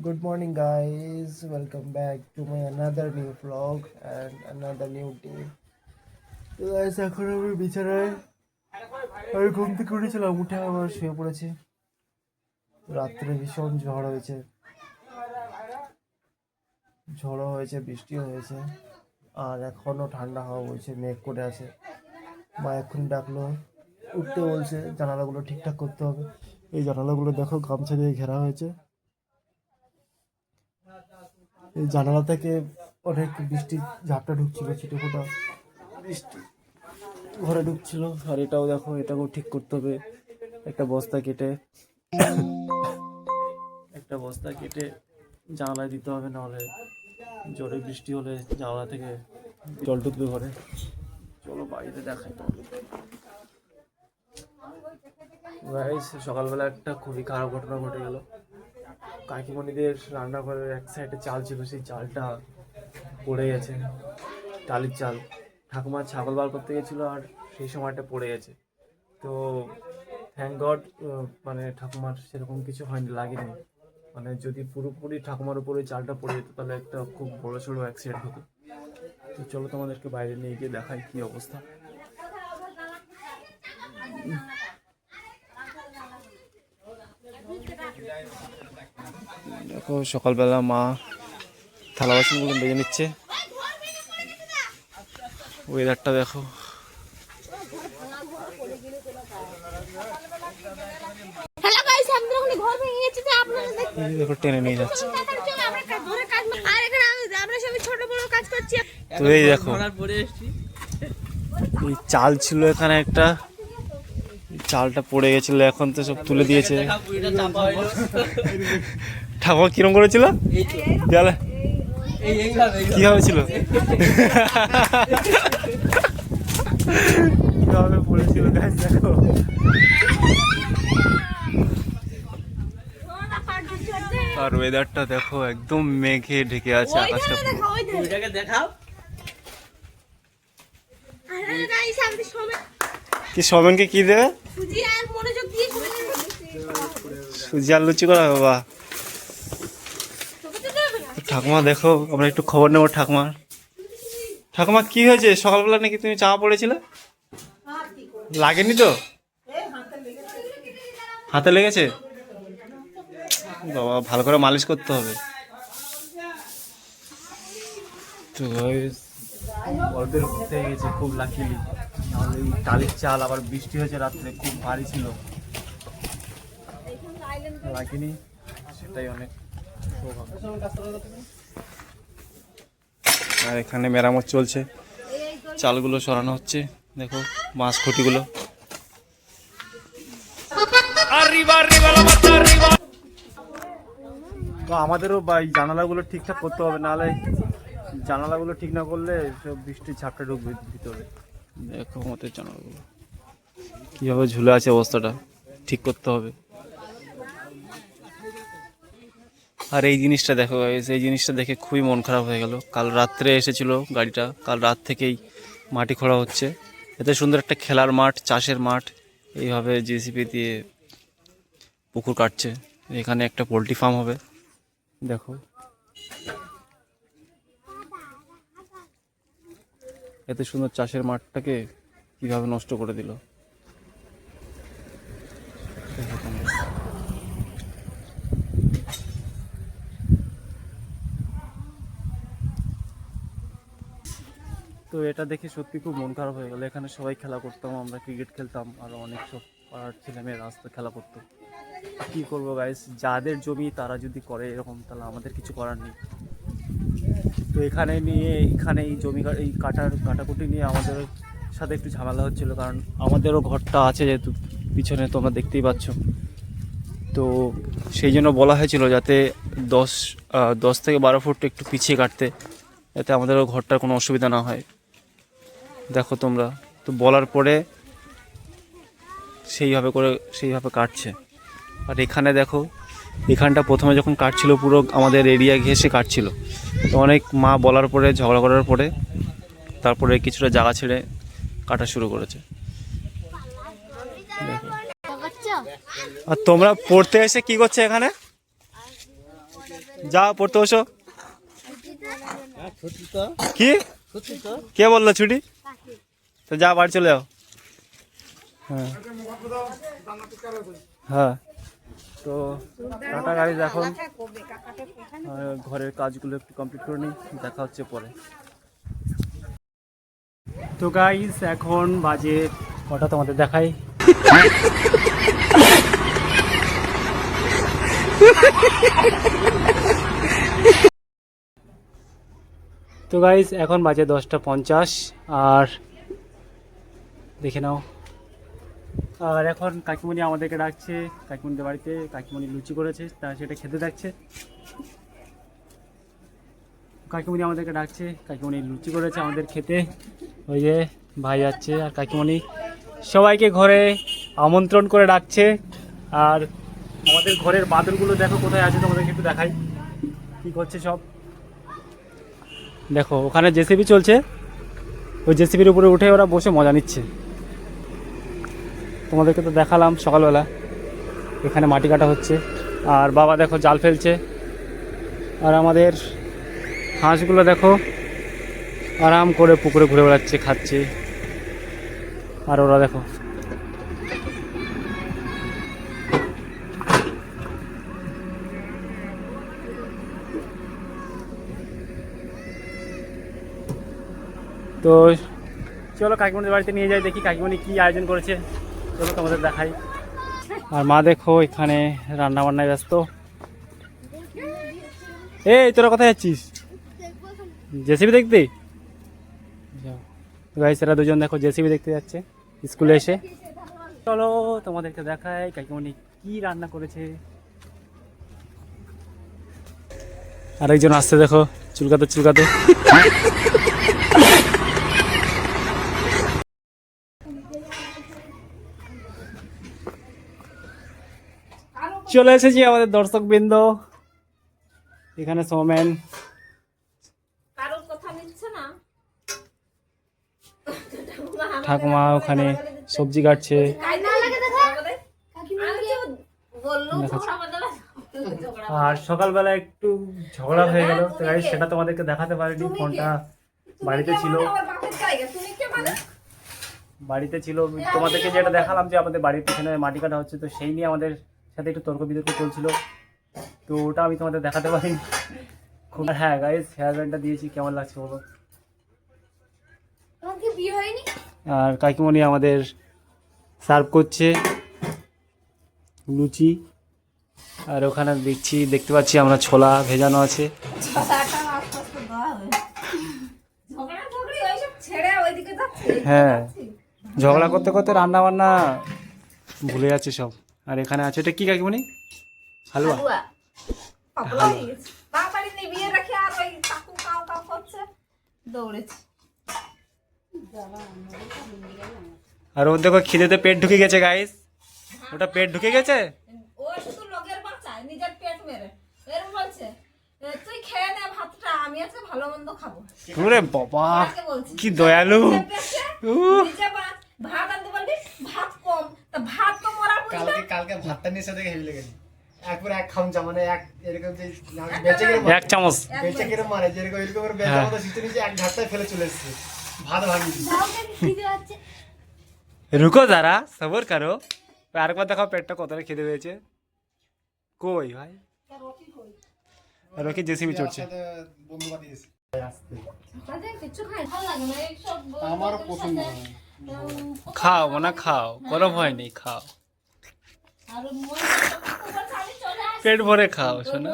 Good morning, guys. Welcome back to my another new vlog and another new day. তো guys, এখন আমি বিছানায় আমি ঘুম থেকে উঠেছিলাম, উঠে আবার শুয়ে পড়েছি। রাত্রে ভীষণ ঝড়ও হয়েছে, বৃষ্টিও হয়েছে, আর এখনো ঠান্ডা হাওয়া বইছে, মেঘ করে আছে। মা এক্ষুনি ডাকলো, উঠতে বলছে, জানালাগুলো ঠিকঠাক করতে হবে। এই জানালাগুলো দেখো গামছা দিয়ে ঘেরা হয়েছে। এই জানালা থেকে অনেক বৃষ্টির ঝাপটা ঢুকছিল, ছিটেফোঁটা বৃষ্টি ঘরে ঢুকছিল। আর এটাও দেখো, এটাকেও ঠিক করতে হবে। একটা বস্তা কেটে একটা বস্তা কেটে জানালায় দিতে হবে, নাহলে জোরে বৃষ্টি হলে জানলা থেকে জল ঢুকবে ঘরে। চলো বাড়িতে দেখাই তোমাদের। গাইস, সকালবেলা একটা খুবই খারাপ ঘটনা ঘটে গেল। কাকিমণিদের রান্নাঘরের এক সাইডে চাল ছিল, সেই চালটা পড়ে গেছে। টালির চাল, ঠাকুমা ছাগল বার করতে গেছিলো আর সেই সময়টা পড়ে গেছে। তো থ্যাংক গড, মানে ঠাকুমার সেরকম কিছু হয়নি, লাগেনি। মানে যদি পুরোপুরি ঠাকুমার উপরে চালটা পড়ে যেত তাহলে একটা খুব বড় সড়ো অ্যাক্সিডেন্ট হতো। তো চলো তোমাদেরকে বাইরে নিয়ে গিয়ে দেখাই কি অবস্থা। দেখো, সকালবেলা মা থালা বাসনগুলো বেজে নিচ্ছে। ওয়েদারটা দেখো, দেখো টেনে নিয়ে যাচ্ছে। তো এই দেখো, এই চাল ছিল এখানে একটা, চালটা পড়ে গেছিল, এখন তো সব তুলে দিয়েছে। ঠাকুমা কিরম করেছিল দেয়ালে, কিভাবে ছিল, কিভাবে পড়েছিল দেখো। আর ওয়েদারটা দেখো, একদম মেঘে ঢেকে আছে আকাশটা। কি সমেনকে কি দেবে? সুজি আর লুচি করা বাবা। ঠাকুমা দেখো, আমরা একটু খবর নেবো ঠাকুমার। ঠাকুমা কি হয়েছে? সকালবেলা নাকি তুমি চাপা পড়েছিলে, লাগেনি তো? হাতে লেগেছে বাবা, ভালো করে মালিশ করতে হবে। তো গল্পের ঘুরতে গেছে খুব লাকিলি, নাহলে এই টালির চাল, আবার বৃষ্টি হয়েছে রাত্রে, খুব ভারী ছিল, লাগেনি, সেটাই অনেক সৌভাগ্য। আর এখানে মেরামত চলছে, চালগুলো সরানো হচ্ছে, দেখো মাছ খুঁটিগুলো। তো আমাদেরও বা এই জানালাগুলো ঠিকঠাক করতে হবে, নাহলে জানালাগুলো ঠিক না করলে সব বৃষ্টির ঝাপটা ঢুকবে ভিতরে। দেখো আমাদের জানালাগুলো কীভাবে ঝুলে আছে, অবস্থাটা ঠিক করতে হবে। আর এই জিনিসটা দেখো, এই জিনিসটা দেখে খুবই মন খারাপ হয়ে গেল। কাল রাত্রে এসেছিল গাড়িটা, কাল রাত থেকেই মাটি খোঁড়া হচ্ছে। এত সুন্দর একটা খেলার মাঠ, চাষের মাঠ, এইভাবে জেসিপি দিয়ে পুকুর কাটছে। এখানে একটা পোলট্রি ফার্ম হবে, দেখো। এত সুন্দর চাষের মাঠটাকে কিভাবে নষ্ট করে দিল। তো এটা দেখে সত্যি খুব মন খারাপ হয়ে গেল। এখানে সবাই খেলা করতাম, আমরা ক্রিকেট খেলতাম, আর অনেক সব পাড়ার ছেলেমেয়েরা আসতো, খেলা করতো। কী করবো গাইস, যাদের জমি তারা যদি করে এরকম, তাহলে আমাদের কিছু করার নেই। তো এখানে এই জমি, এই কাটাকুটি নিয়ে আমাদের সাথে একটু ঝামেলা হচ্ছিলো, কারণ আমাদেরও ঘরটা আছে যেহেতু পিছনে, তোমরা দেখতেই পাচ্ছ। তো সেই জন্য বলা হয়েছিল যাতে 10 থেকে 12 ফুট একটু পিছিয়ে কাটতে, যাতে আমাদেরও ঘরটার কোনো অসুবিধা না হয়। দেখো তোমরা, তো বলার পরে সেইভাবে কাটছে। আর এখানে দেখো, এখানটা প্রথমে যখন কাটছিল পুরো আমাদের এরিয়া ঘেঁষে কাটছিল। তো অনেক মা বলার পরে, ঝগড়া করার পরে, তারপরে কিছুটা জায়গা ছেড়ে কাটা শুরু করেছে। আর তোমরা পড়তে এসে কি করছো এখানে? যাও পড়তে বসো। কি কে বললো ছুটি? তো যা বাড়ি চলে যাও। হ্যাঁ হ্যাঁ, তো টাটা গাইজ, এখন ঘরের কাজগুলো একটু কমপ্লিট করে নিই, দেখা হচ্ছে পরে। তো গাইজ এখন বাজে কটা তোমাদের দেখাই। তো গাইজ এখন বাজে 10:50 আর দেখে নাও। আর এখন কাকিমণি আমাদেরকে ডাকছে, কাকিমণিদের বাড়িতে কাকিমণি লুচি করেছে, তা সেটা খেতে ডাকছে। কাকিমণি আমাদেরকে ডাকছে, কাকিমণি লুচি করেছে আমাদের খেতে। ওই যে ভাই যাচ্ছে আর কাকিমণি সবাইকে ঘরে আমন্ত্রণ করে ডাকছে। আর আমাদের ঘরের বাদুরগুলো দেখো কোথায় আছে, তোমাদেরকে একটু দেখাই কি করছে সব। দেখো ওখানে জেসিবি চলছে, ওই জেসিবির উপরে উঠে ওরা বসে মজা নিচ্ছে। তোমাদেরকে তো দেখালাম সকালবেলা, এখানে মাটি কাটা হচ্ছে আর বাবা দেখো জাল ফেলছে। আর আমাদের হাঁসগুলো দেখো আরাম করে পুকুরে ঘুরে বেড়াচ্ছে, খাচ্ছে। আর ওরা দেখো তো চলো কাকিমণির বাড়িতে নিয়ে যাই, দেখি কাকিমণি কী আয়োজন করেছে, চলো তোমাদের দেখাই। আর মা দেখো এখানে রান্না বান্নায় ব্যস্ত। এই তোরা কোথায় যাচ্ছিস? জেসিবি দেখতে? গাইস এরা দুজন দেখো জেসিবি দেখতে যাচ্ছে স্কুলে এসে। চলো তোমাদেরকে দেখাই কাকিমণি কি রান্না করেছে। আর একজন আসছে দেখো চুলকাতে চুলকাতে। চলে এসেছি আমাদের দর্শক বৃন্দ, এখানে সোমেন ঠাকুমা ওখানে সবজি কাটছে। আর সকালবেলা একটু ঝগড়া হয়ে গেল, তো গাইস সেটা তোমাদেরকে দেখাতে পারিনি, ফোনটা বাড়িতে ছিল। বাড়িতে ছিল তোমাদেরকে যেটা দেখালাম যে আমাদের বাড়ির পিছনে মাটি কাটা হচ্ছে, তো সেই নিয়ে আমাদের সাথে একটু তর্ক বিতর্ক চলছিল, তো ওটা আমি তোমাদের দেখাতে পারিনি খুব। হ্যাঁ গাইস হেয়ার ব্যান্ডটা দিয়েছি, কেমন লাগছে বলো। আর কাকিমণি আমাদের সার্ভ করছে লুচি, আর ওখানে দেখতে পাচ্ছি আমরা ছোলা ভেজানো আছে। হ্যাঁ ঝগড়া করতে করতে রান্না বান্না ভুলে যাচ্ছে সব। আর এখানে আছে এটা কি কাকিমণি? হালুয়া। আর ওর দেখো খিদেতে পেট ঢুকে গেছে গাইস, ওটা পেট ঢুকে গেছে। ওরে বাবা কি দয়ালু। কালকে ভাতটা নিয়ে সাথে হেভি লেগেছে, একবার এক খামচা মানে এক এরকম যে এক চামচ বেঁচে কিরম মারে যেরকম এরকম করে বেঁচে আমাদের সিস্টেম নিচে এক ঢাকটায় ফেলে চলে এসেছে ভাত ভাঙিয়ে। রুকো যারা সবর করো, আরেকবার দেখাও পেটটা কতটা খিদে পেয়েছে। কই ভাই রকি জেসিবি চড়ছে। আমারও পছন্দ খাও না খাও, কোনো ভয় নেই, খাও পেট ভরে খাও শোনা।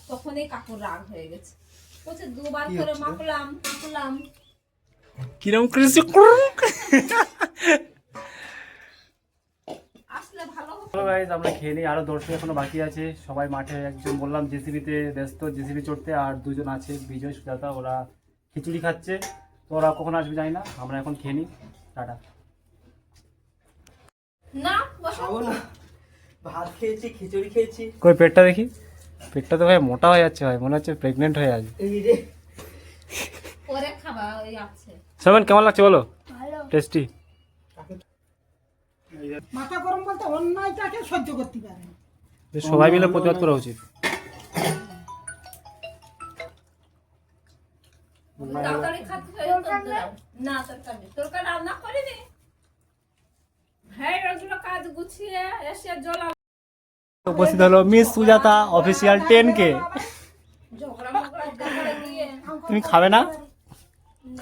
তখনই কাকুর রাগ হয়ে গেছে, বলছে দুবার করে মাখলাম। কিরম করেছে আমরা খেয়ে নিই, আরো দর্শক এখনো বাকি আছে সবাই মাঠে। একজন বললাম জেসিবিতে ব্যস্ত, জেসিবি চড়তে, আর দুজন আছে বিজয় সুজাতা, ওরা খিচুড়ি খাচ্ছে, তো ওরা কখন আসবে জানি না। আমরা এখন খেয়ে নিই, টাটা। না খাবো না, ভাত খেয়েছি খিচুড়ি খেয়েছি। কই পেটটা দেখি, পেটটা তো ভাই মোটা হয়ে যাচ্ছে ভাই, মনে হচ্ছে প্রেগনেন্ট হয়ে আছে। পরে খাবা ওই আছে। সোমেন কেমন লাগছে বলো? টেস্টি। মাথা গরম বলতে অন্যায়টাকে সহ্য করতে পারে না। সবাই মিলে প্রতিবাদ করা উচিত। তরকারি খাতে হয়ে দিলাম। না তরকারি রান্না করিনি। হ্যাঁ ওগুলো কাজ গুছিয়ে এসে জল উপস্থিত হলো মিস সুজাতা অফিসিয়াল 10K। ঝগড়া মগড়া করে দিয়ে তুমি খাবে না?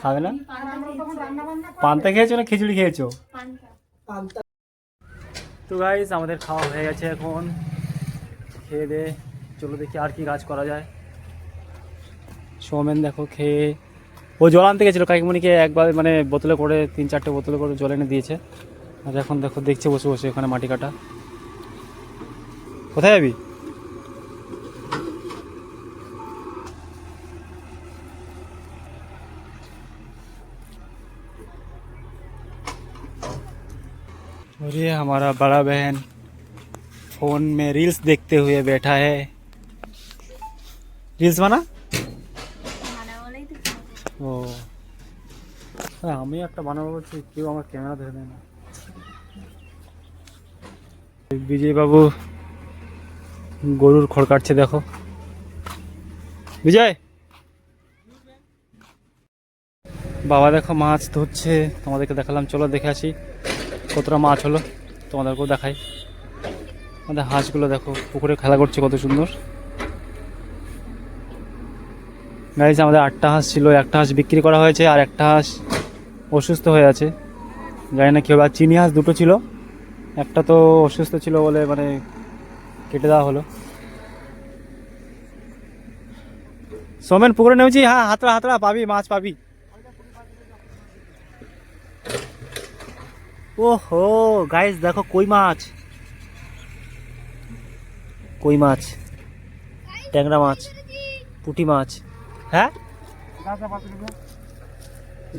খাবে না? আর আমরা তখন রান্না বান্না পান্তা খেয়েছো না খিচুড়ি খেয়েছো? পান্তা তো গাইস আমাদের খাওয়া হয়ে গেছে, এখন খেয়ে দে চলো দেখি আর কি কাজ করা যায়। সৌমেন দেখো খেয়ে ও জল আনতে গেছিলো কাকিমণিকে একবার মানে বোতলে করে 3-4টে বোতলে করে জল এনে দিয়েছে, আর এখন দেখো দেখছে বসে বসে ওখানে মাটি কাটা। কোথায় যাবি? अरे हमारा बड़ा बहन फोन में रील्स देखते हुए बैठा है। रील्स बना ও আমি একটা বানাবো বলছি, কেউ আমার ক্যামেরা ধরে নেয় না। বিজয় বাবু গরুর খড় কাটছে দেখো। বিজয় বাবা দেখো মাছ ধরছে, তোমাদেরকে দেখালাম, চলো দেখে আসি কতটা মাছ হলো, তোমাদেরকেও দেখাই। আমাদের হাঁসগুলো দেখো পুকুরে খেলা করছে কত সুন্দর। গাইজ আমাদের 8টা হাঁস ছিল, একটা হাঁস বিক্রি করা হয়েছে আর একটা হাঁস অসুস্থ হয়ে আছে, জানি না কী হবে। আর চিনি হাঁস 2টো ছিল, একটা তো অসুস্থ ছিল বলে মানে কেটে দেওয়া হলো। সোমেন পুকুরে নেমেছি, হ্যাঁ হাতড়া হাতড়া পাবি, মাছ পাবি। ওহো গাইস দেখো কই মাছ, কই মাছ, ট্যাংরা মাছ, পুঁটি মাছ। হ্যাঁ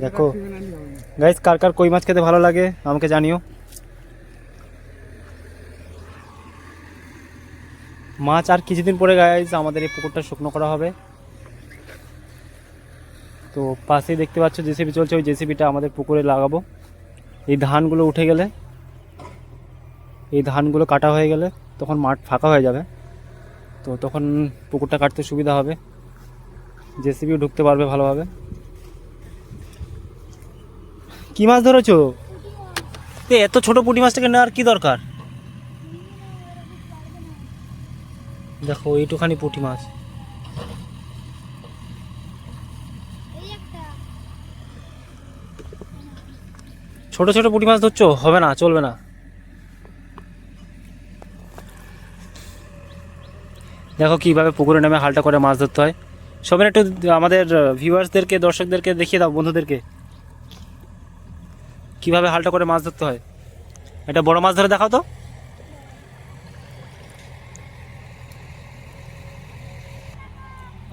দেখো গাইস কার কার কই মাছ খেতে ভালো লাগে আমাকে জানিও। মাছ আর কিছুদিন পরে গাইস আমাদের এই পুকুরটা শুকনো করা হবে। তো পাশেই দেখতে পাচ্ছ জেসিবি চলছে, ওই জেসিবিটা আমাদের পুকুরে লাগাবো। এই ধানগুলো উঠে গেলে, এই ধানগুলো কাটা হয়ে গেলে তখন মাঠ ফাঁকা হয়ে যাবে, তো তখন পুকুরটা কাটতে সুবিধা হবে, জেসিবিও ঢুকতে পারবে ভালোভাবে। কি মাছ ধরেছো? এত ছোট পুঁটি মাছটাকে নেওয়ার কি দরকার? দেখো এইটুখানি পুঁটি মাছ, ছোট ছোট পুঁটি মাছ ধরছো, হবে না, চলবে না। দেখো কিভাবে পুকুরে নেমে হালটা করে মাছ ধরতে হয়। সবাই একটু আমাদের ভিউয়ার্সদেরকে, দর্শকদেরকে দেখিয়ে দাও, বন্ধুদেরকে কিভাবে হালটা করে মাছ ধরতে হয়। এটা বড় মাছ ধরে দেখাও তো।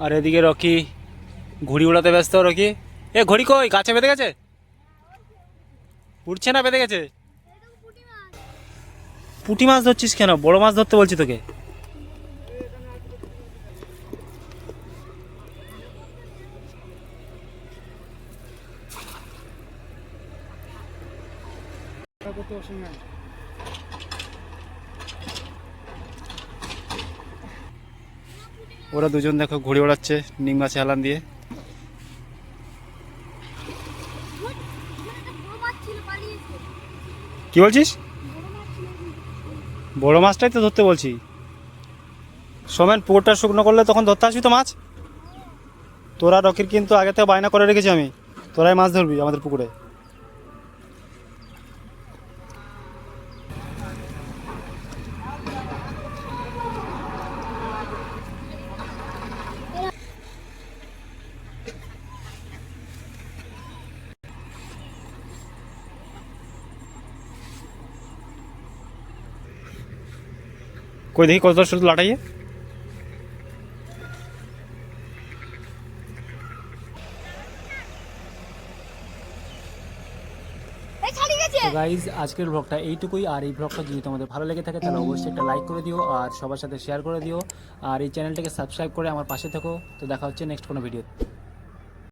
আর এদিকে রকি ঘুড়ি উড়াতে ব্যস্ত। রকি এ ঘড়ি কই, গাছে বেঁধে গেছে? উঠছে না, বেঁধে গেছে? পুঁটি মাছ ধরছিস কেন? বড় মাছ ধরতে বলছি তোকে। ওরা দুজন দেখো ঘুড়ি ওড়াচ্ছে নিম গাছে হেলান দিয়ে। কি বলছিস? বড় মাছটাই তো ধরতে বলছি। সোমেন পুকুরটা শুকনো করলে তখন ধরতে আসবি তো মাছ। তোরা রকির কিন্তু আগে থেকে বায়না করে রেখেছি আমি, তোরাই মাছ ধরবি আমাদের পুকুরে। कोई देखी कत शुद्ध लाटाइए। গাইজ আজকের ব্লগটা এইটুকুই। আর এই ব্লগটা যদি তোমাদের ভালো লেগে থাকে তাহলে অবশ্যই একটা লাইক করে দিও আর সবার সাথে শেয়ার করে দিও, আর এই চ্যানেলটাকে সাবস্ক্রাইব করে আমার পাশে থেকো। তো দেখা হচ্ছে নেক্সট কোনো ভিডিও।